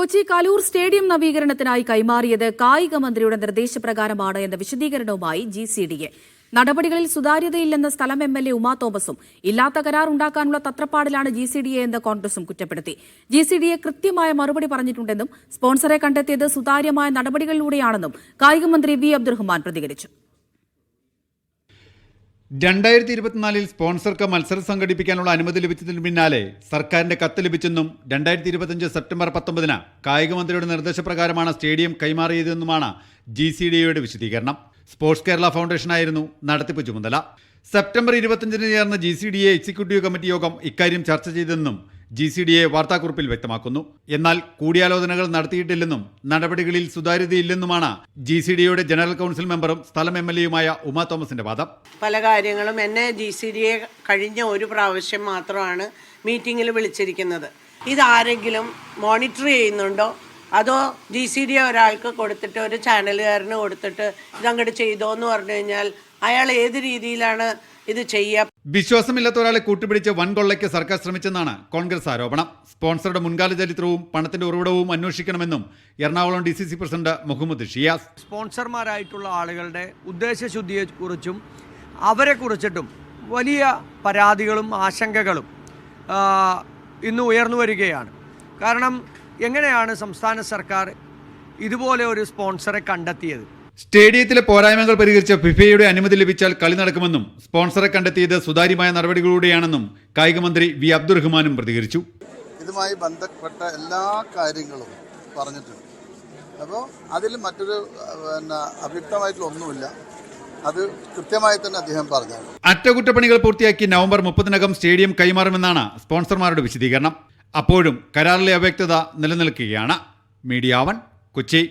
Kochi Kaloor stadium നവീകരണത്തിനായി കൈമാറിയത് കായിക മന്ത്രിയുടെ നിർദ്ദേശപ്രകാരമാണ് എന്ന വിശദീകരണവുമായി GCDA. നടപടികളിൽ സുതാര്യതയില്ലെന്ന സ്ഥലം MLA ഉമാ തോമസും ഇല്ലാത്ത കരാർ ഉണ്ടാക്കാനുള്ള തത്രപ്പാടിലാണ് GCDA എന്ന് കോൺഗ്രസും കുറ്റപ്പെടുത്തി. GCDA കൃത്യമായ മറുപടി പറഞ്ഞിട്ടുണ്ടെന്നും സ്പോൺസറെ കണ്ടെത്തിയത് സുതാര്യമായ നടപടികളിലൂടെയാണെന്നും കായിക മന്ത്രി V. അബ്ദുറഹ്മാൻ പ്രതികരിച്ചു. 2024 സ്പോൺസർക്ക് മത്സരം സംഘടിപ്പിക്കാനുള്ള അനുമതി ലഭിച്ചതിന് പിന്നാലെ സർക്കാരിന്റെ കത്ത് ലഭിച്ചെന്നും 2025 സെപ്റ്റംബർ 19 കായിക മന്ത്രിയുടെ നിർദ്ദേശപ്രകാരമാണ് സ്റ്റേഡിയം കൈമാറിയതെന്നുമാണ് GCDAയുടെ വിശദീകരണം. സ്പോർട്സ് കേരള ഫൗണ്ടേഷനായിരുന്നു നടത്തിപ്പ് ചുമതല. സെപ്റ്റംബർ 25 ചേർന്ന GCDA എക്സിക്യൂട്ടീവ് കമ്മിറ്റി യോഗം ഇക്കാര്യം ചർച്ച ചെയ്തെന്നും GCDA വാർത്താക്കുറിപ്പിൽ വ്യക്തമാക്കുന്നു. എന്നാൽ കൂടിയാലോചനകൾ നടത്തിയിട്ടില്ലെന്നും നടപടികളിൽ സുതാര്യതയില്ലെന്നുമാണ് GCDAയുടെ ജനറൽ കൗൺസിൽ മെമ്പറും സ്ഥലം MLAയുമായ ഉമാ തോമസിന്റെ വാദം. പല കാര്യങ്ങളും എന്നെ GCDA കഴിഞ്ഞ ഒരു പ്രാവശ്യം മാത്രമാണ് മീറ്റിങ്ങിൽ വിളിച്ചിരിക്കുന്നത്. ഇതാരെങ്കിലും മോണിറ്റർ ചെയ്യുന്നുണ്ടോ, അതോ GCDA ഒരാൾക്ക് കൊടുത്തിട്ട് ഒരു ചാനലുകാരന് കൊടുത്തിട്ട് ഇതങ്ങോട്ട് ചെയ്തോ എന്ന് പറഞ്ഞു കഴിഞ്ഞാൽ അയാൾ ഏത് രീതിയിലാണ് ഇത് ചെയ്യുക? വിശ്വാസമില്ലാത്ത ഒരാളെ കൂട്ടുപിടിച്ച് വൻകൊള്ളയ്ക്ക് സർക്കാർ ശ്രമിച്ചെന്നാണ് കോൺഗ്രസ് ആരോപണം. സ്പോൺസറുടെ മുൻകാല ചരിത്രവും പണത്തിന്റെ ഉറവിടവും അന്വേഷിക്കണമെന്നും എറണാകുളം DCC പ്രസിഡന്റ് മുഹമ്മദ് ഷിയാസ്. സ്പോൺസർമാരായിട്ടുള്ള ആളുകളുടെ ഉദ്ദേശശുദ്ധിയെക്കുറിച്ചും അവരെ കുറിച്ചിട്ടും വലിയ പരാതികളും ആശങ്കകളും ഇന്ന് ഉയർന്നു വരികയാണ്. കാരണം എങ്ങനെയാണ് സംസ്ഥാന സർക്കാർ ഇതുപോലെ ഒരു സ്പോൺസറെ കണ്ടെത്തിയത്? സ്റ്റേഡിയത്തിലെ പോരായ്മകൾ പരിഹരിച്ച ഫിഫയുടെ അനുമതി ലഭിച്ചാൽ കളി നടക്കുമെന്നും സ്പോൺസറെ കണ്ടെത്തിയത് സുതാര്യമായ നടപടികളിലൂടെയാണെന്നും കായിക മന്ത്രി V. അബ്ദുറഹ്മാനും പ്രതികരിച്ചു. ഇതുമായി ബന്ധപ്പെട്ട എല്ലാ കാര്യങ്ങളും പറഞ്ഞിട്ടുണ്ട്. അപ്പോൾ അതിൽ മറ്റൊരു അവ്യക്തമായിട്ടുള്ള ഒന്നുമില്ല. അത് കൃത്യമായി തന്നെ അദ്ദേഹം പറഞ്ഞു. അറ്റകുറ്റപ്പണികൾ പൂർത്തിയാക്കി നവംബർ 30 സ്റ്റേഡിയം കൈമാറുമെന്നാണ് സ്പോൺസർമാരുടെ വിശദീകരണം. അപ്പോഴും കരാറിലെ അവ്യക്തത നിലനിൽക്കുകയാണ്. മീഡിയ 1 കൊച്ചി.